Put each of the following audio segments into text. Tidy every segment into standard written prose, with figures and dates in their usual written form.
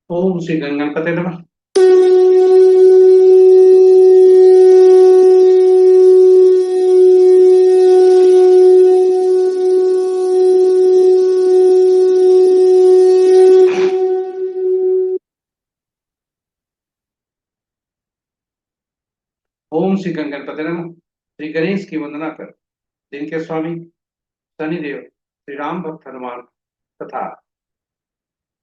ओम श्री गणपते नमः। ओम श्री गणपते नमः। श्री गणेश की वंदना कर दिन के स्वामी शनिदेव श्री राम भक्त हनुमान तथा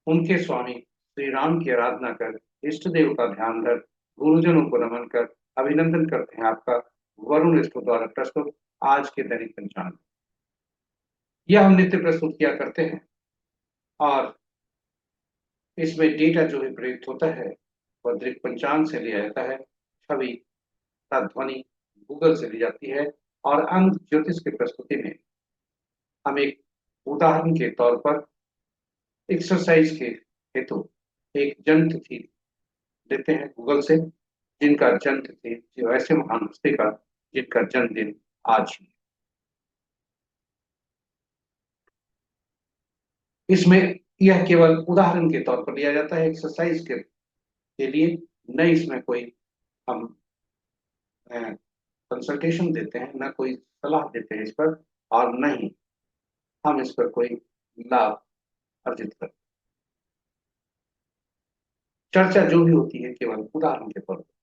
उनके स्वामी श्री राम की आराधना कर इष्ट देव का ध्यान धर गुरुजनों को नमन कर अभिनंदन करते हैं आपका वरुण स्टोर द्वारा प्रस्तुत आज के दैनिक पंचांग। यह हम नित्य प्रस्तुत किया करते हैं और इसमें डेटा जो भी प्रयुक्त होता है वह दृक पंचांग से लिया जाता है। छवि तथा ध्वनि गूगल से ली जाती है और अंक ज्योतिष की प्रस्तुति में हम एक उदाहरण के तौर पर एक्सरसाइज के हेतु एक जन्म तिथि लेते हैं गूगल से, जिनका जन्म तिथि जो ऐसे महान हस्ती का जिनका जन्मदिन आज ही है। इसमें यह केवल उदाहरण के तौर पर लिया जाता है एक्सरसाइज के लिए, न इसमें कोई हम कंसल्टेशन देते हैं, न कोई सलाह देते हैं इस पर, और न ही हम इस पर कोई लाभ अर्जित करते। चर्चा जो भी होती है केवल उदाहरण के तौर पर।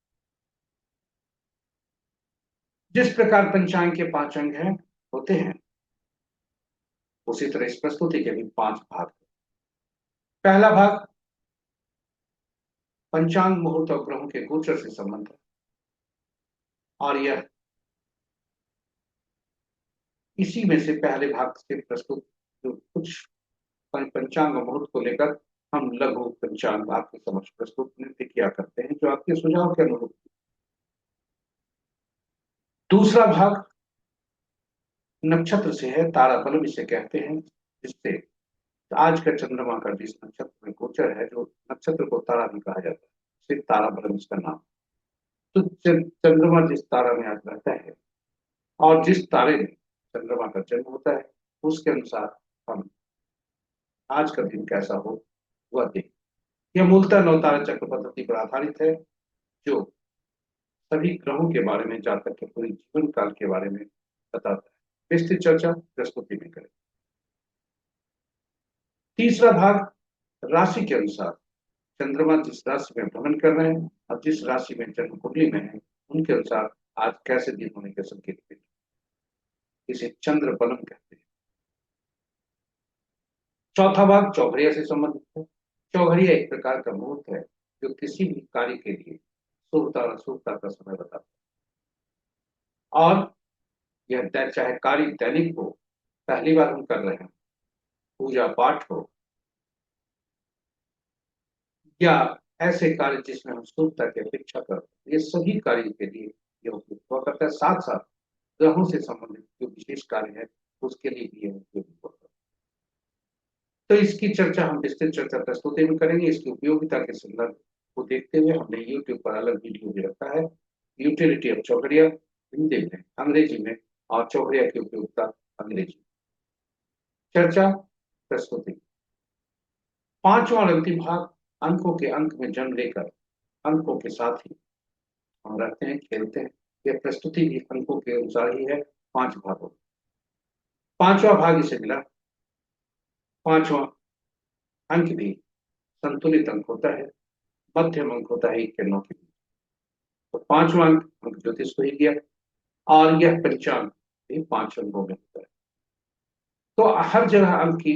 जिस प्रकार पंचांग के 5 अंग हैं होते हैं, उसी तरह इस प्रस्तुति के भी 5 भाग हैं। पहला भाग पंचांग मुहूर्त और ग्रहों के गोचर से संबंध है और यह इसी में से पहले भाग से प्रस्तुत जो कुछ पंचांग और मुहूर्त को लेकर हम लघु पंचांग आपके समक्ष प्रस्तुत नृत्य किया करते हैं जो आपके सुझाव के अनुरूप। दूसरा भाग नक्षत्र से है, तारा बलम इसे कहते हैं, जिससे आज का चंद्रमा का जिस नक्षत्र में गोचर है, जो नक्षत्र को तारा भी कहा जाता है, सिर्फ तारा बलम इसका नाम। तो चंद्रमा जिस तारा में आज रहता है और जिस तारे में चंद्रमा का जन्म होता है उसके अनुसार हम आज का दिन कैसा हो वह देखें। यह मूलतः नवतारा चक्र पद्धति पर आधारित है, जो सभी ग्रहों के बारे में, जातक के पूरे जीवन काल के बारे में बताता है। विस्तृत चर्चा प्रस्तुति में करें। तीसरा भाग राशि के अनुसार चंद्रमा जिस राशि में भ्रमण कर रहे हैं और जिस राशि में जन्म कुंडली में है उनके अनुसार आज कैसे दिन होने के संकेत मिले, इसे चंद्र बलम कहते हैं। चौथा भाग चौघरिया से संबंधित है। चौघरिया एक प्रकार का मुहूर्त है जो किसी भी कार्य के लिए शुभता और अशुभता का समय बताता है, और यह चाहे कार्य दैनिक हो, पहली बार हम कर रहे हैं, पूजा पाठ हो, या ऐसे कार्य जिसमें हम शुभता की अपेक्षा करते हैं, ये सभी कार्य के लिए यह उपयुक्त हुआ करता है। साथ साथ ग्रहों से संबंधित जो विशेष कार्य है उसके लिए भी यह उपयोगी होता है। तो इसकी चर्चा हम विस्तृत चर्चा प्रस्तुति में करेंगे। इसकी उपयोगिता के संदर्भ को देखते हुए हमने YouTube पर अलग वीडियो भी रखा है, यूटिलिटी ऑफ चौघरिया हिंदी में, अंग्रेजी में, और चौघरिया की उपयोगिता अंग्रेजी। चर्चा प्रस्तुति। पांचवा और अंतिम भाग अंकों के अंक में जन्म लेकर अंकों के साथ ही हम रहते हैं, खेलते हैं। यह प्रस्तुति भी अंकों के अनुसार ही है, 5 भागों। पांचवा भाग इसे मिला। पांचवा अंक भी संतुलित अंक होता है, मध्यम अंक होता है 1 के 9 के बीच। तो पांचवा अंक ज्योतिष को ही गया और यह पंचांग भी 5 अंकों में होता है। तो हर जगह अंक की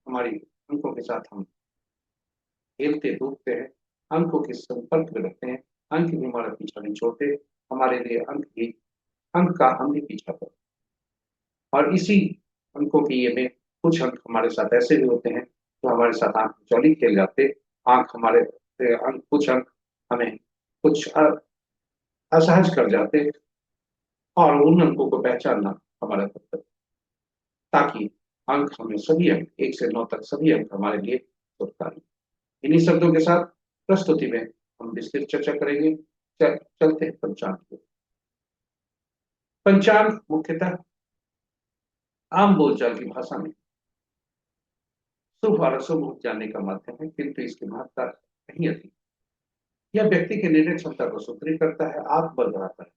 हमारी अंकों के साथ हम खेलते डूबते हैं, अंकों के संपर्क में रहते हैं। अंक भी हमारा पीछा नहीं छोड़ते, हमारे लिए अंक का हम भी पीछा करते हैं। और इसी अंकों की ये में कुछ अंक हमारे साथ ऐसे भी होते हैं जो हमारे साथ आंख चौली खेल जाते। कुछ अंक हमें कुछ असहज कर जाते, और उन अंकों को पहचानना हमारा कर्तव्य, ताकि अंक हमें सभी अंक 1 से 9 तक सभी अंक हमारे लिए सुखकारी। इन्हीं शब्दों के साथ प्रस्तुति में हम विस्तृत चर्चा करेंगे। चलते हैं पंचांग की। पंचांग मुख्यतः आम बोलचाल की भाषा में शुभ और अशुभ मुहूर्त जानने का माध्यम है, किंतु इसकी महत्ता कहीं अधिक। यह व्यक्ति की निर्णय क्षमता को सुदृढ़ करता है, आत्मबल बढ़ाता है।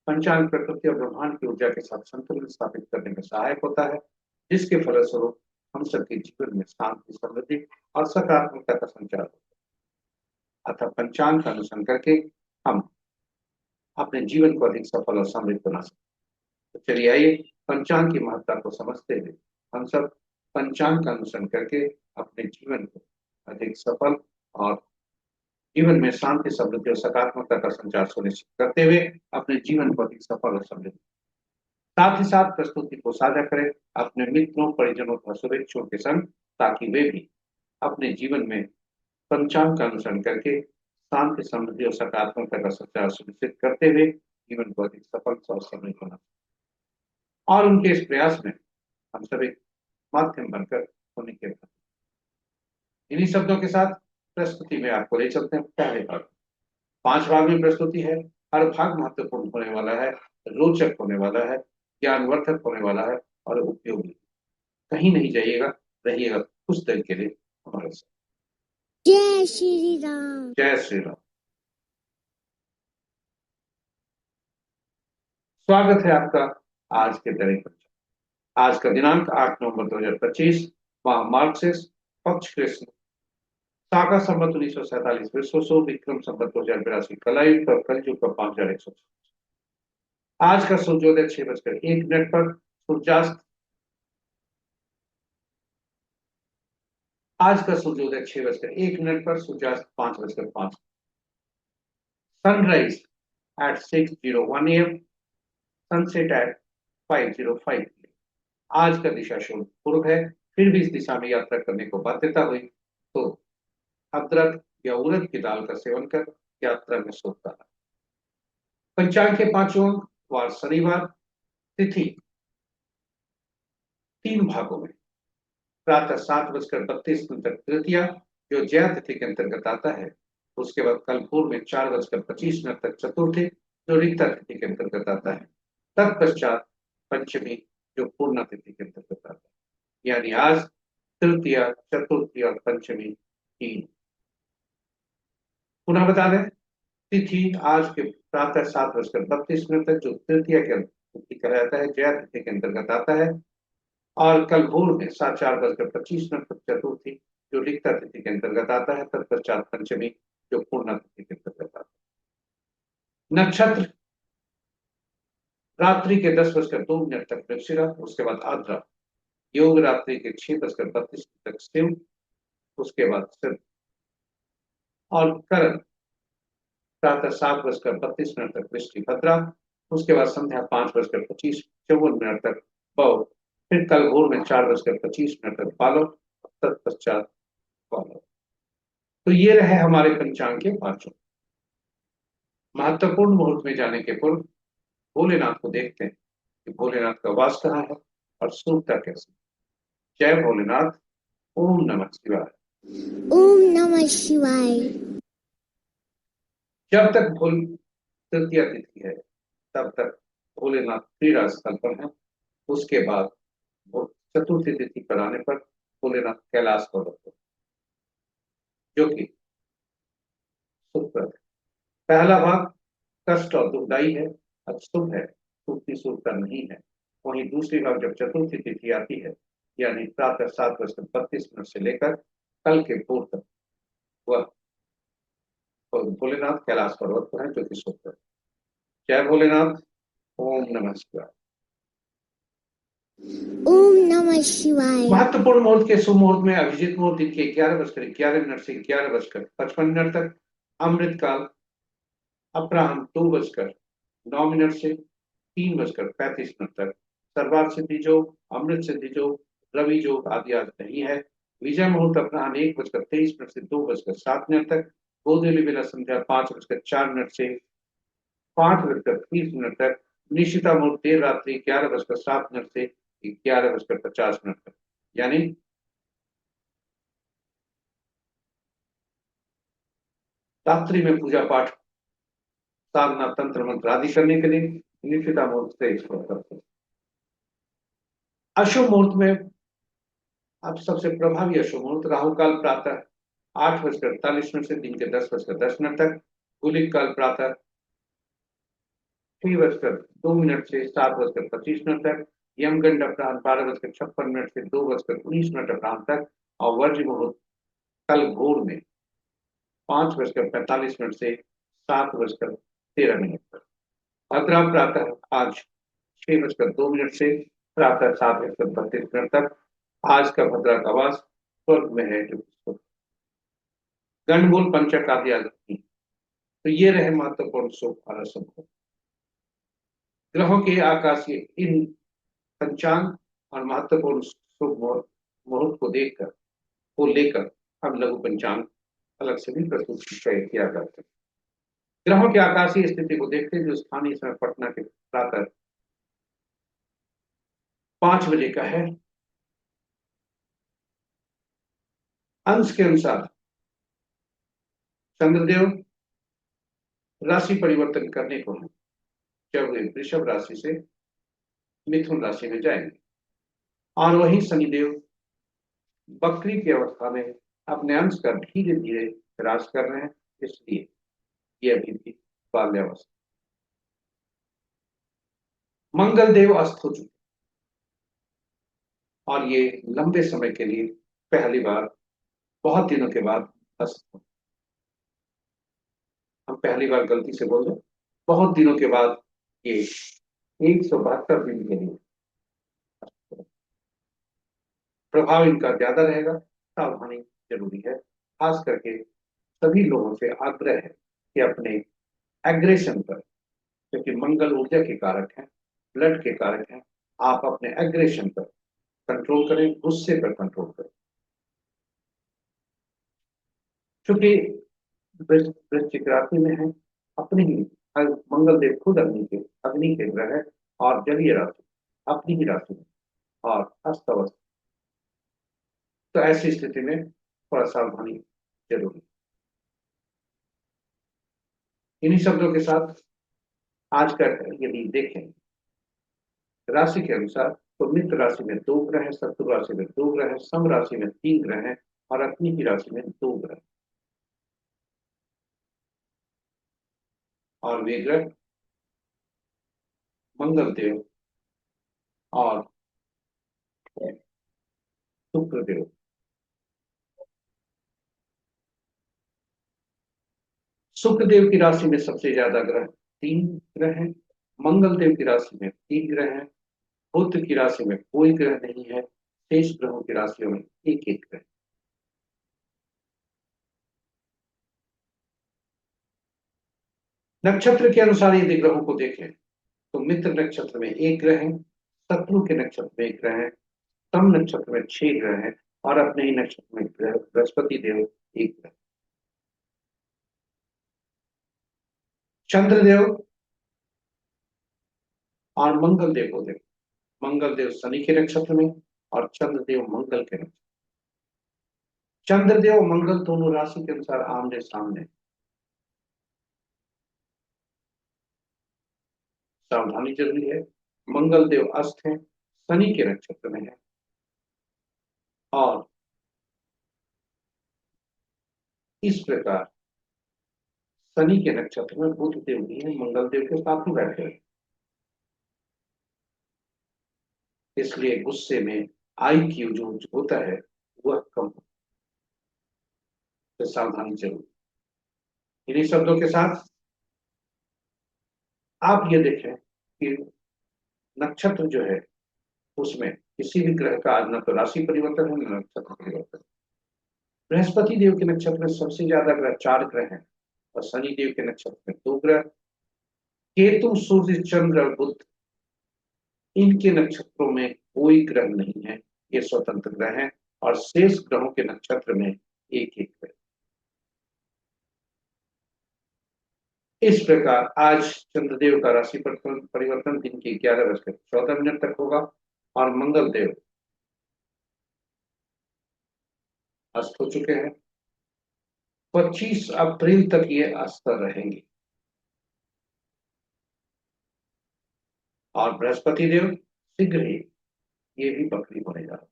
पंचांग प्रकृति और ब्रह्मांड की ऊर्जा के साथ संतुलन स्थापित करने में सहायक होता है, जिसके फलस्वरूप हम सबके जीवन में शांति, समृद्धि और सकारात्मकता का संचार होता है। अतः पंचांग का अनुसरण करके हम अपने जीवन को अधिक सफल और समृद्ध बना सकते हैं। तो चलिए आइए पंचांग की महत्ता को समझते हुए हम सब पंचांग का अनुसरण करके अपने जीवन को अधिक सफल और जीवन में शांति, समृद्धि और सकारात्मकता का संचार सुनिश्चित करते हुए अपने जीवन को अधिक सफल और समृद्ध, साथ ही साथ प्रस्तुति को साझा करें अपने मित्रों, परिजनों तथा शुभेच्छुओं के संग, ताकि वे भी अपने जीवन में पंचांग का अनुसरण करके शांति, समृद्धि और सकारात्मकता का संचार सुनिश्चित करते हुए जीवन को अधिक सफल और समृद्ध बना, और उनके इस प्रयास में हम सब एक माध्यम बनकर होने के बाद इन्हीं शब्दों के साथ प्रस्तुति में आपको ले चलते हैं। पहले भाग, 5 भाग में प्रस्तुति है। हर भाग महत्वपूर्ण होने वाला है, रोचक होने वाला है, ज्ञानवर्धक होने वाला है और उपयोगी। कहीं नहीं जाइएगा, रहिएगा कुछ देर के लिए हमारे साथ। जय श्री राम। जय श्री राम। स्वागत है आपका आज के दैनिक पंचांग। आज का दिनांक 8 नवंबर 2025, माह मार्क्सिस, पक्ष कृष्ण, शाका संवत 1947 विश्व विक्रम संवत 2082 कलायुग और कलयुग का 5100। आज का सूर्योदय 6:01 पर, सूर्यास्त आज का सूर्योदय 6:01 पर, सूर्यास्त 5:05। Sunrise at 6:01 AM, sunset at 5:05 PM। आज का दिशा शुभ पूर्व है, फिर भी इस दिशा में यात्रा करने को बाध्यता हुई तो अदरक या उड़द की दाल का सेवन कर यात्रा में शुभ करना। पंचांग के 5 अंक, वार शनिवार, तिथि 3 भागों में, प्रातः 7:32 तक तृतीया जो जया तिथि के अंतर्गत आता है। उसके बाद कल पूर्व में 4:25 तक चतुर्थी जो रिक्ता तिथि के अंतर्गत आता है। तत्पश्चात पंचमी जो पूर्णा तिथि के अंतर्गत आता है। यानी आज तृतीया, चतुर्थी और पंचमी की पुनः बता दें। तिथि आज के प्रातः 7:32 तक जो तृतीया के तिथि कहलाता है, जया तिथि के अंतर्गत आता है। और कल भोर में 4:25 तक चतुर्थी जो रिक्ता तिथि के अंतर्गत आता है। तत्पश्चात पंचमी जो पूर्णा तिथि के अंतर्गत आता है। नक्षत्र रात्रि के 10:02 तक वृश्चिक, उसके बाद आद्रा। योग रात्रि के 6:32 तक शिव, उसके बाद सिर। और करण प्रातः 7:32 तक वृष्टि भद्रा, उसके बाद संध्या 5:25 तक बौ, फिर कल भोर में 4:25 तक पालो, तत्पश्चात पालो। तो ये रहे हमारे पंचांग के 5 महत्वपूर्ण मुहूर्त में जाने के पूर्व भोलेनाथ को देखते हैं कि भोलेनाथ का वास कहाँ है और सूखता कैसे। जय भोलेनाथ। ओम नमः शिवाय। ओम नमः शिवाय। जब तक भोल तृतीया तिथि है तब तक भोलेनाथ क्रीड़ा स्थल पर है। उसके बाद चतुर्थी तिथि पर आने पर भोलेनाथ कैलाश पर्वत पर, जो कि सुखप्रद है। पहला भाग कष्ट और दुखदायी है, अशुभ है, सुखी सुखता नहीं है। वहीं दूसरी भाग जब चतुर्थी तिथि आती है, यानी प्रातः 7:32 से लेकर कल के भोर तक, वह भोलेनाथ कैलाश पर्वत पर है, जो कि सुखप्रद है। जय भोलेनाथ। ओम नमः शिवाय। ओम नमः शिवाय। महत्वपूर्ण मुहूर्त के शुभ मुहूर्त में अभिजीत मुहूर्त दिन के 11:11 से 11:55 तक, अमृत काल अपराह्न 2:09 से 3:35 तक, सर्वार्थ सिद्धि योग, अमृत सिद्धि योग, रवि योग आदि आज नहीं है। विजय मुहूर्त अपराह्न 1:23 से 2:07 तक, गोधूली बेला संध्या 5:04 से 5:30 तक, निशिता मुहूर्त देर रात्रि 11:07 से 11:50 तक। यानी रात्रि में पूजा पाठ, साधना, तंत्र मंत्र आदि करने के लिए निशिता मुहूर्त से इसको करते हैं। अशुभ मुहूर्त में अब सबसे प्रभावी अशुभ मुहूर्त राहु काल प्रातः 8:48 से दिन के 10:10 तक, गुलिक काल प्रातः 3:02 से 7:25 तक, यमगंड अपराह्न 12:56 से 2:19 अपराह्न तक, और वर्ज्य मुहूर्त कल भोर में 5:45 से 7:13 तक। भद्रा प्रातः आज 6:02 से प्रातः 7:32 तक। आज का भद्रा का वास स्वर्ग में है। गणमूल पंचक आदि आदि। तो ये रहे महत्वपूर्ण शुभ और अशुभ ग्रहों के आकाशीय इन पंचांग और महत्वपूर्ण शुभ मुहूर्त को लेकर हम लघु पंचांग अलग से भी प्रस्तुत किया जाता है। ग्रहों की आकाशीय स्थिति को देखते हैं, जो स्थानीय समय पटना के प्रातः 5 बजे का है। अंश के अनुसार चंद्रदेव राशि परिवर्तन करने को है, जब वे वृषभ राशि से मिथुन राशि में जाएंगे, और वहीं शनिदेव बकरी की अवस्था में अपने अंश का धीरे धीरे ह्रास कर रहे हैं, इसलिए ये अभी भी बाल्यावस्था। मंगल देव अस्त हो चुके और ये लंबे समय के लिए पहली बार बहुत दिनों के बाद अस्त हो। हम पहली बार गलती से बोल रहे, बहुत दिनों के बाद ये 172 दिन के लिए प्रभाव इनका ज्यादा रहेगा। सावधानी जरूरी है। खास करके सभी लोगों से आग्रह है कि अपने एग्रेशन पर, क्योंकि मंगल ऊर्जा के कारक हैं, ब्लड के कारक हैं, आप अपने एग्रेशन पर कंट्रोल करें, गुस्से पर कंट्रोल करें। क्योंकि वृश्चिक राशि में है, अपनी ही मंगल देव खुद अग्नि के ग्रह है, और जलीय राशि अपनी ही राशि में और अस्त अवस्था। तो ऐसी स्थिति में थोड़ा सावधानी जरूरी। इन्हीं शब्दों के साथ आज का यदि देखें राशि के अनुसार, तो मित्र राशि में 2 ग्रह हैं, शत्रु राशि में 2 ग्रह हैं, सम राशि में 3 ग्रह हैं, और अपनी ही राशि में 2 ग्रह। और वे ग्रह मंगल देव और शुक्र देव। शुक्र देव की राशि में सबसे ज्यादा ग्रह 3 ग्रह हैं, मंगल देव की राशि में 3 ग्रह हैं, बुध की राशि में कोई ग्रह नहीं है, शेष ग्रहों की राशियों में एक एक ग्रह। नक्षत्र के अनुसार यदि ग्रहों को देखें, तो मित्र नक्षत्र में 1 ग्रह है, शत्रु के नक्षत्र में 1 ग्रह है, सम नक्षत्र में 6 ग्रह है, और अपने ही नक्षत्र में बृहस्पति देव 1 ग्रह। चंद्रदेव और मंगल देव को देखो, मंगल देव शनि के नक्षत्र में और चंद्रदेव मंगल के नक्षत्र। चंद्रदेव मंगल दोनों राशि के अनुसार आमने सामने। सावधानी जरूरी है। मंगल देव अस्त है, शनि के नक्षत्र में है, और इस प्रकार शनि के नक्षत्र में बुध देव भी है, मंगल देव के साथ ही बैठे हैं, इसलिए गुस्से में IQ जो होता है वह कम होता है। तो सावधानी जरूर। इन्हीं शब्दों के साथ आप ये देखें कि नक्षत्र जो है उसमें किसी भी ग्रह का न तो राशि परिवर्तन है न नक्षत्र परिवर्तन। बृहस्पति देव के नक्षत्र में सबसे ज्यादा ग्रह 4 ग्रह हैं, और शनि देव के नक्षत्र में 2 ग्रह। केतु सूर्य चंद्र और बुध, इनके नक्षत्रों में कोई ग्रह नहीं है, ये स्वतंत्र ग्रह हैं, और शेष ग्रहों के नक्षत्र में एक एक ग्रह। इस प्रकार आज चंद्रदेव का राशि परिवर्तन दिन के 11:14 तक होगा, और मंगल देव अस्त हो चुके हैं। 25 अप्रैल तक ये अस्त रहेंगे, और बृहस्पति देव शीघ्र ही ये भी बकरी होने जा रहे हैं।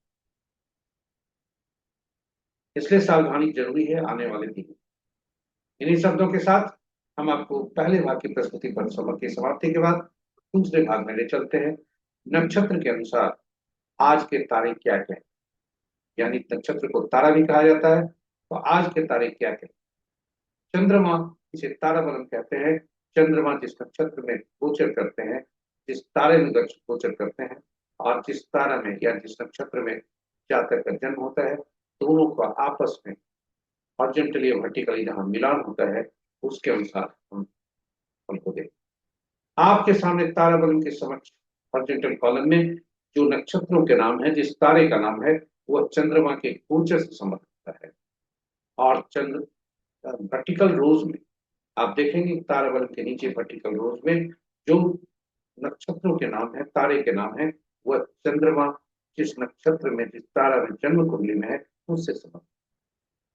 इसलिए सावधानी जरूरी है आने वाले दिन। इन्हीं शब्दों के साथ हम आपको पहले भाग की प्रस्तुति पर सबक की समाप्ति के बाद दूसरे भाग में ले चलते हैं। नक्षत्र के अनुसार आज के तारीख क्या क्या है, यानी नक्षत्र को तारा भी कहा जाता है, तो आज के तारीख क्या क्या है। चंद्रमा, इसे ताराबलम कहते हैं। चंद्रमा जिस नक्षत्र में गोचर करते हैं, जिस तारे में गोचर करते हैं, और जिस तारा में या जिस नक्षत्र में जातक का जन्म होता है, दोनों का आपस में हॉरिजॉन्टली और वर्टिकली जहां मिलान होता है, उसके अनुसार हम फल को देखते हैं। आपके सामने ताराबलम के समक्ष हॉरिजॉन्टल कॉलम में जो नक्षत्रों के नाम है, जिस तारे का नाम है, वह चंद्रमा के गोचर से संबंध होता है। और चंद्र वर्टिकल रोज में आप देखेंगे ताराबलम के नीचे वर्टिकल रोज में जो नक्षत्रों के नाम है, तारे के नाम है, वह चंद्रमा जिस नक्षत्र में, जिस तारा में जन्म कुंडली में है, उससे संबंध।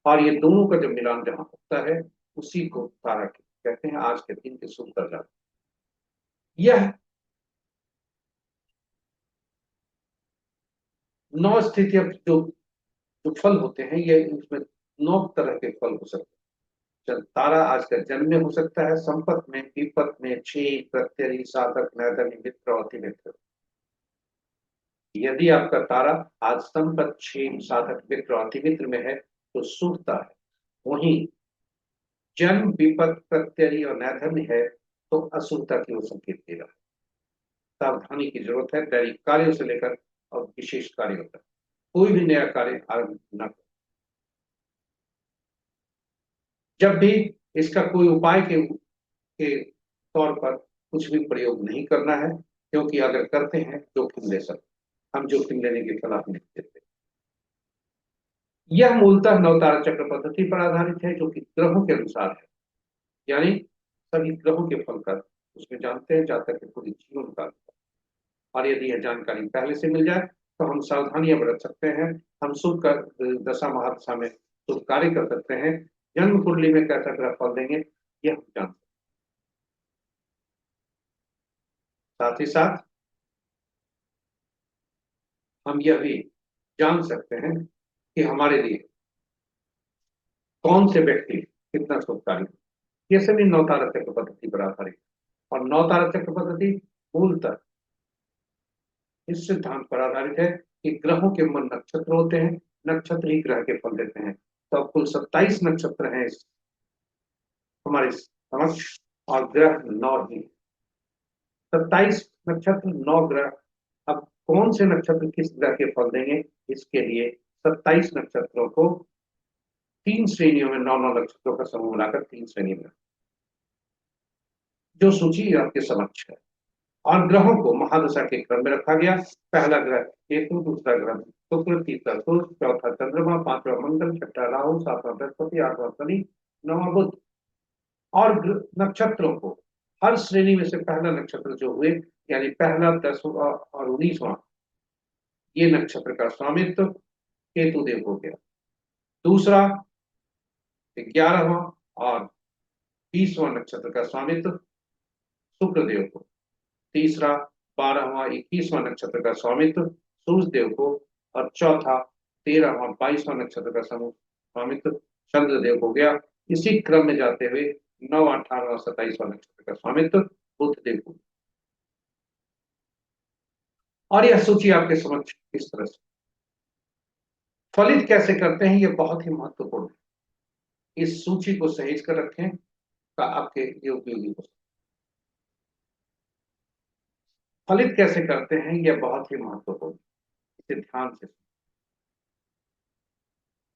और ये दोनों का जब मिलान जहां होता है, उसी को तारा कहते हैं। आज के दिन के शुभ दर्जा यह 9 स्थितियां जो जो फल होते हैं, ये इसमें 9 तरह के फल हो सकते हैं। तारा आज का जन्म में हो सकता है, संपत में, विपत में, छेद, प्रत्यरी, साधक, नैदन्य, मित्र और अति मित्र। यदि आपका तारा आज संपत, छेद, साधक, मित्र और अति मित्र में है तो शुभता है। वहीं जन्म, विपत, प्रत्यरी और नैधन्य है तो अशुभता की वो संकेत दे रहा है। सावधानी की जरूरत है दैनिक कार्यों से लेकर और विशेष कार्यों तक। कोई भी नया कार्य आरंभ न करें। जब भी इसका कोई उपाय के तौर पर कुछ भी प्रयोग नहीं करना है, क्योंकि अगर करते हैं जोखिम ले सकते। हम जोखिम लेने की सलाह नहीं देते। यह मूलतः नवतारा चक्र पद्धति पर आधारित है, जो कि ग्रहों के अनुसार है, यानी सभी ग्रहों के फल कर उसमें जानते हैं जातक के पूरी जीवन काल। और यदि यह जानकारी पहले से मिल जाए तो हम सावधानियां बरत सकते हैं। हम शुभ कर दशा महादशा में शुभ कार्य कर सकते हैं। जन्म कुंडली में कैसा ग्रह फल देंगे यह हम जान सकते हैं। साथ ही साथ हम यह भी जान सकते हैं कि हमारे लिए कौन से व्यक्ति कितना शुभकारी। ये सभी नवतारा चक्र पद्धति पर आधारित। और नवतारा चक्र पद्धति मूलतः इस सिद्धांत पर आधारित है कि ग्रहों के मन नक्षत्र होते हैं, नक्षत्र ही ग्रह के फल देते हैं। तो अब कुल 27 नक्षत्र हैं हमारे समक्ष, और ग्रह 9 ही। 27 नक्षत्र, 9 ग्रह। अब कौन से नक्षत्र किस ग्रह के फल देंगे, इसके लिए 27 नक्षत्रों को 3 श्रेणियों में, 9 9 नक्षत्रों का समूह बनाकर 3 श्रेणी में, जो सूची आपके समक्ष है। और ग्रहों को महादशा के क्रम में रखा गया। पहला ग्रह केतु, दूसरा ग्रह शुक्र, तीसरा सूर्य, चौथा चंद्रमा, पांचवा मंगल, छठा राहु, सातवां बृहस्पति, आठवां शनि, नौवां बुध। और नक्षत्रों को हर श्रेणी में से पहला नक्षत्र जो हुए, यानी पहला, 10वां और 19वां, ये नक्षत्र का स्वामित्व केतु देव हो गया। दूसरा 11वां और 20वां नक्षत्र का स्वामित्व शुक्र देव को। तीसरा 12वां 21वां नक्षत्र का स्वामित्व सूर्य देव को। और चौथा 13वां 22वां नक्षत्र का स्वामित्व चंद्र देव हो गया। इसी क्रम में जाते हुए 9, 18वां, 27वां नक्षत्र का स्वामित्व बुध देव को। और यह सूची आपके समक्ष इस तरह से फलित कैसे करते हैं, यह बहुत ही महत्वपूर्ण है। इस सूची को सहेज कर रखें का आपके लिए उपयोगी हो। फलित कैसे करते हैं यह बहुत ही महत्वपूर्ण, इसे ध्यान से।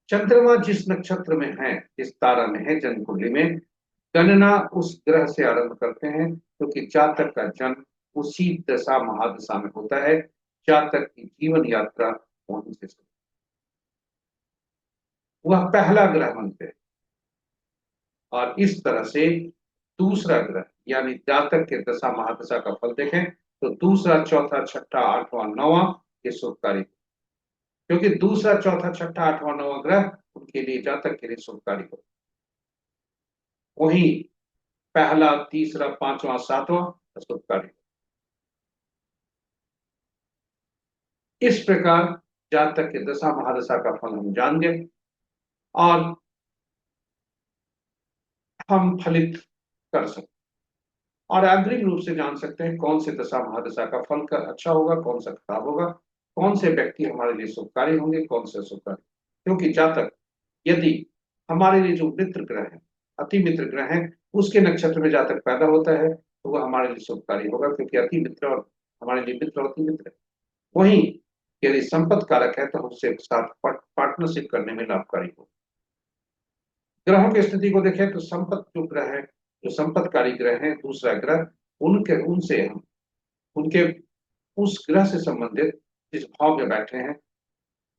चंद्रमा जिस नक्षत्र में है, जिस तारा में है जन्म कुंडली में, गणना उस ग्रह से आरंभ करते हैं क्योंकि जातक का जन्म उसी दशा महादशा में होता है। जातक की जीवन यात्रा वहीं से शुरू, वह पहला ग्रह बनते हैं। और इस तरह से दूसरा ग्रह यानी जातक के दशा महादशा का फल देखें तो दूसरा, चौथा, छठा, आठवां, नौवां ये शुभकारी, क्योंकि दूसरा, चौथा, छठा, आठवां, नौवां ग्रह उनके लिए, जातक के लिए शुभकारी हो। वहीं पहला, तीसरा, पांचवां, सातवां शुभकारी। इस प्रकार जातक के दशा महादशा का फल हम जान गए। और हम फलित कर सकते हैं और अग्रिम रूप से जान सकते हैं कौन से दशा महादशा का फल का अच्छा होगा, कौन सा खराब होगा, कौन से व्यक्ति हमारे लिए शुभकारी होंगे, कौन से अशुभकारी। क्योंकि जातक यदि हमारे लिए जो मित्र ग्रह है, अति मित्र ग्रह है, उसके नक्षत्र में जातक पैदा होता है तो वह हमारे लिए शुभकारी होगा, क्योंकि अति मित्र और हमारे लिए मित्र और अति मित्र है। वहीं यदि संपत्ति कारक है तो उससे साथ पार्टनरशिप करने में लाभकारी हो। ग्रहों की स्थिति को देखें तो संपत्ति जो ग्रह है, जो संपत्तिकारी ग्रह है, दूसरा ग्रह, उनके उनसे हम उनके उस ग्रह से संबंधित जिस भाव में बैठे हैं,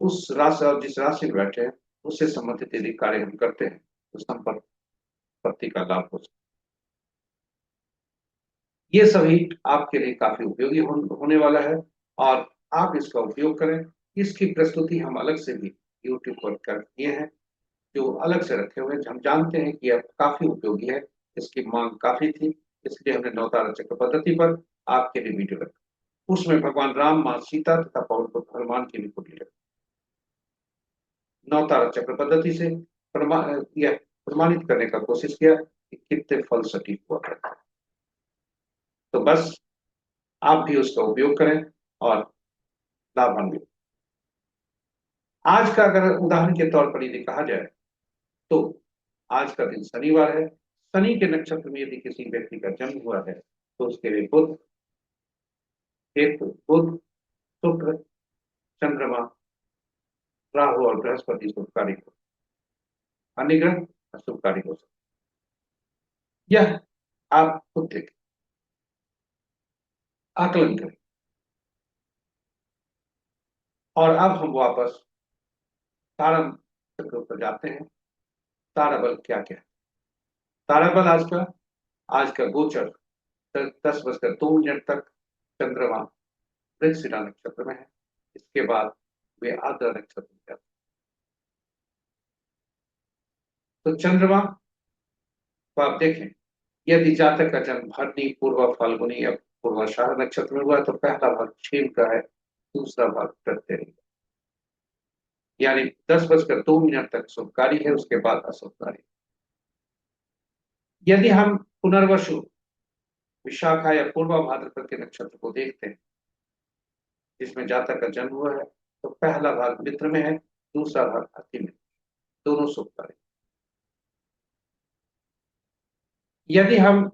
उस राशि और जिस राशि में बैठे हैं, उससे संबंधित यदि कार्य हम करते हैं तो संपत्ति का लाभ हो सकता है। ये सभी आपके लिए काफी उपयोगी होने वाला है और आप इसका उपयोग करें। इसकी प्रस्तुति हम अलग से भी यूट्यूब पर कर दिए हैं, जो अलग से रखे हुए हैं। हम जानते हैं कि यह काफी उपयोगी है, इसकी मांग काफी थी, इसलिए हमने नवतारा चक्र पद्धति पर आपके लिए वीडियो रखा। उसमें भगवान राम, माँ सीता तथा पवन पुत्र हनुमान की भी फोटो रखी। नवतारा चक्र पद्धति से यह प्रमाणित करने का कोशिश किया कि कितने फल सटीक हुआ करता है। तो बस आप भी उसका उपयोग करें और लाभान्वित। आज का अगर उदाहरण के तौर पर यदि कहा जाए तो आज का दिन शनिवार है। शनि के नक्षत्र में यदि किसी व्यक्ति का जन्म हुआ है तो उसके लिए बुध, बुध, शुक्र, चंद्रमा, राहु और बृहस्पति शुभकारी हो, अन्य ग्रह अशुभकारी हो सकते। यह आप खुद देखें, आकलन करें। और अब हम वापस तारा चक्र पर जाते हैं। तारा बल क्या क्या है? तारा बल आज का गोचर 10:02 तक चंद्रमा मृगशिरा नक्षत्र में है। इसके बाद वे आद्रा नक्षत्र में जाते हैं। तो चंद्रमा को आप देखें, यदि जातक का जन्म भरनी, पूर्वा फाल्गुनी या पूर्वाषाढ़ नक्षत्र में हुआ है तो पहला भाग क्षेम का है, दूसरा भाग प्रत्यय, यानी 10:02 तक शुभकारी है, उसके बाद अशुभकारी। यदि हम पुनर्वसु, विशाखा या पूर्वा भाद्रपद के नक्षत्र को देखते हैं जिसमें जातक का जन्म हुआ है तो पहला भाग मित्र में है, दूसरा भाग अति में, दोनों शुभकारी। यदि हम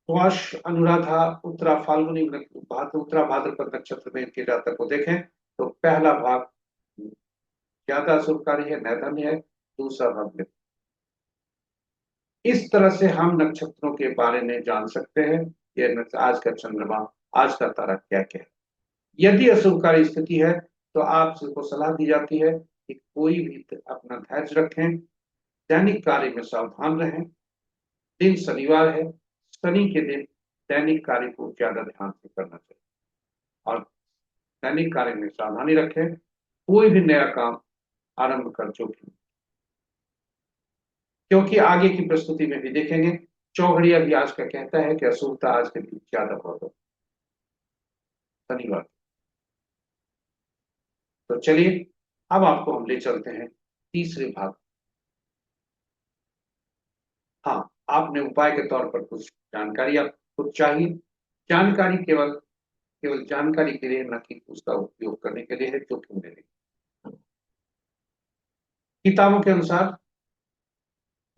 स्वाश, अनुराधा, उत्तरा फाल्गुनी, उत्तरा भाद्रपद नक्षत्र में इनके जातक को देखें तो पहला भाग ज्यादा शुभकारी है, नैधन्य है, दूसरा भाग मित्र। इस तरह से हम नक्षत्रों के बारे में जान सकते हैं ये आज का चंद्रमा, आज का तारा क्या क्या है। यदि अशुभकारी स्थिति है तो आपको सलाह दी जाती है कि कोई भी अपना धैर्य रखें, दैनिक कार्य में सावधान रहें। दिन शनिवार है, शनि के दिन दैनिक कार्य को ज्यादा ध्यान से करना चाहिए और दैनिक कार्य में सावधानी रखें। कोई भी नया काम आरंभ कर जोखिम, क्योंकि आगे की प्रस्तुति में भी देखेंगे चौघड़िया भी आज का कहता है कि अशुभता आज के दिन ज्यादा बहुत हो शनिवार। तो चलिए अब आपको हम ले चलते हैं तीसरे भाग। हाँ, आपने उपाय के तौर पर कुछ जानकारी आपको चाहिए। जानकारी केवल केवल जानकारी के लिए, न कि उसका उपयोग करने के लिए है, जोखिम लेने। किताबों के अनुसार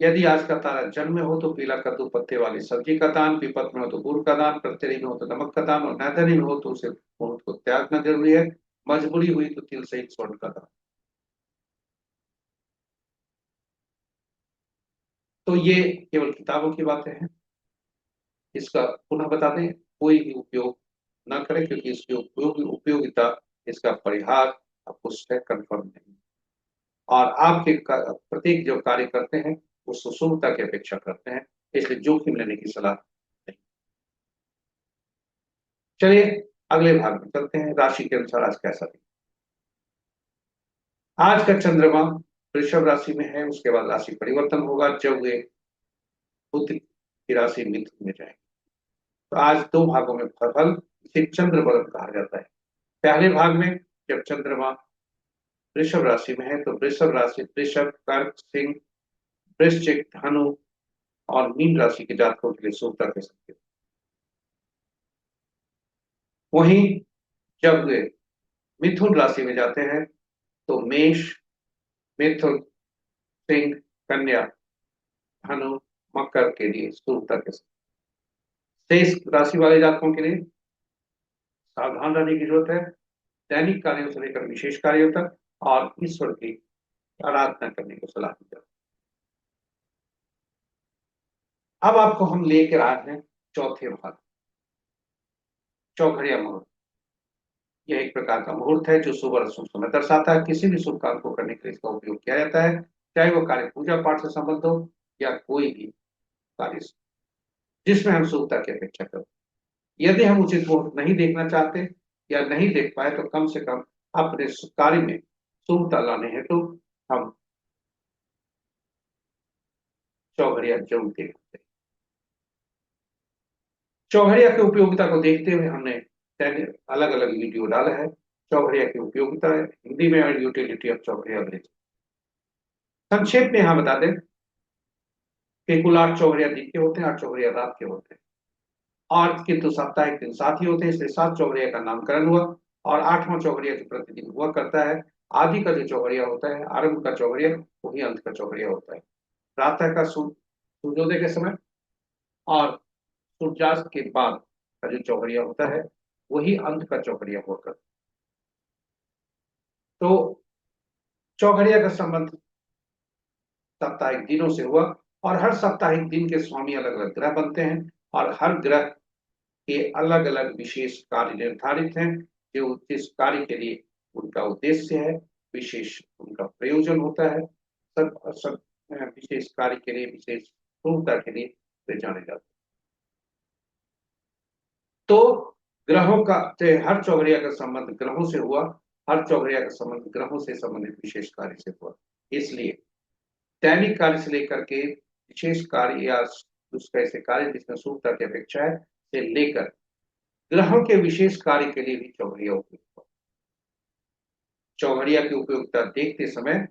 यदि आज का तारा जन्म में हो तो पीला कद्दू पत्ते वाली सब्जी का दान, विपत में हो तो गुड़ का दान, प्रत्यय में हो तो नमक का दान और नैधनी में हो तो उसे बहुत को त्यागना जरूरी है। मजबूरी हुई तो तिल सहित स्वर्ण का दान। तो ये केवल किताबों की बातें हैं। इसका पुनः बता दें, कोई भी उपयोग न करें, क्योंकि इसकी उपयोगिता, इसका परिहार आपको कंफर्म नहीं। और आपके प्रत्येक जो कार्य करते हैं वो सुशुभता की अपेक्षा करते हैं, इसलिए जोखिम लेने की सलाह नहीं। चलिए अगले भाग में चलते हैं। राशि के अनुसार आज कैसा दिन। आज का चंद्रमा वृषभ राशि में है, उसके बाद राशि परिवर्तन होगा जब वे बुध की राशि मिथुन में जाएंगे। तो आज दो भागों में फल, इसे चंद्र बलन कहा जाता है। पहले भाग में जब चंद्रमा वृषभ राशि में है, तो वृषभ राशि वृषभ, कर्क, सिंह, वृश्चिक, धनु और मीन राशि के जातकों के लिए शुभता के संकेत। वहीं जब वे मिथुन राशि में जाते हैं तो मेष, मिथुन, सिंह, कन्या, धनु, मकर के लिए शुभता के संकेत। शेष राशि वाले जातकों के लिए सावधान रहने की जरूरत है। दैनिक कार्यों से लेकर विशेष कार्यों तक और ईश्वर की आराधना करने को सलाह दी जाती है। अब आपको हम लेकर आए हैं चौथे भाग, चौघड़िया मुहूर्त। यह एक प्रकार का मुहूर्त है जो शुभ और अशुभ समय दर्शाता है। किसी भी शुभ काम को करने के लिए इसका उपयोग किया जाता है, चाहे वो कार्य पूजा पाठ से संबंध हो या कोई भी कार्य जिसमें हम शुभता की अपेक्षा करें। यदि हम उचित मुहूर्त नहीं देखना चाहते या नहीं देख पाए तो कम से कम अपने कार्य में शुभता लाने हेतु हम चौघड़िया जरूर देखते हैं। चौघड़िया की उपयोगिता को देखते हुए हमने अलग अलग वीडियो डाला है। चौघड़िया की उपयोगिता है हिंदी में और यूटिलिटी ऑफ चौघड़िया अंग्रेजी। संक्षेप में यहाँ बता दें कि कुल 8 चौघड़िया दिन के होते हैं, 8 चौघड़िया रात के होते हैं, और किंतु साप्ताहिक दिन 7 ही होते हैं, इसलिए 7 चौघड़िया का नामकरण हुआ। और 8वां चौघड़िया जो प्रतिदिन हुआ करता है, आदि का जो चौघड़िया होता है, आरंभ का चौघड़िया, वही अंत का चौघड़िया होता है। प्रातः का सूर्योदय के समय और सूर्यास्त के बाद का जो चौघड़िया होता है वही अंत का चौघड़िया होकर। तो चौघड़िया का संबंध साप्ताहिक दिनों से हुआ और हर साप्ताहिक दिन के स्वामी अलग अलग ग्रह बनते हैं और हर ग्रह के अलग अलग विशेष कार्य निर्धारित हैं, जो जिस कार्य के लिए उनका उद्देश्य है, विशेष उनका प्रयोजन होता है। सब सब विशेष कार्य के लिए, विशेष शुभता के लिए वे जाने जाते हैं। तो ग्रहों का हर चौघड़िया का संबंध ग्रहों से हुआ, हर चौघड़िया का संबंध ग्रहों से संबंधित विशेष कार्य से हुआ। इसलिए दैनिक कार्य से लेकर के विशेष कार्य या उसका ऐसे कार्य जिसमें शुभता की अपेक्षा है से लेकर ग्रहों के विशेष कार्य के लिए भी चौघड़िया उपयुक्त हुआ। चौघड़िया की उपयोगिता देखते समय,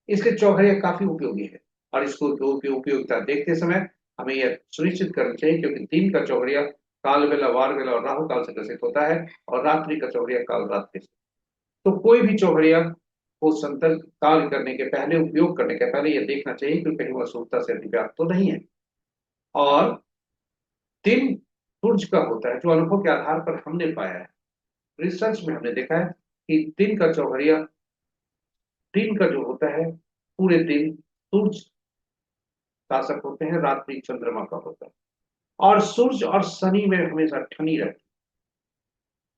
इसलिए चौघड़िया काफी उपयोगी है और इसको उपयोगिता देखते समय हमें यह सुनिश्चित करना चाहिए, क्योंकि दिन का चौघड़िया काल बेला, वार बेला और राहु काल से ग्रसित होता है और रात्रि का चौघड़िया काल रात्रि से। तो कोई भी चौघड़िया को संतल कार्य करने के पहले, उपयोग करने के पहले यह देखना चाहिए कि कहीं वह शुभता से अधिव्याप्त तो नहीं है। और दिन सूर्य का होता है, जो अनुभव के आधार पर हमने पाया है, रिसर्च में हमने देखा है कि दिन का चौघड़िया, दिन का जो होता है पूरे दिन सूर्य शासक होते हैं, रात्रि चंद्रमा का होता है और सूर्य और शनि में हमेशा ठनी रहती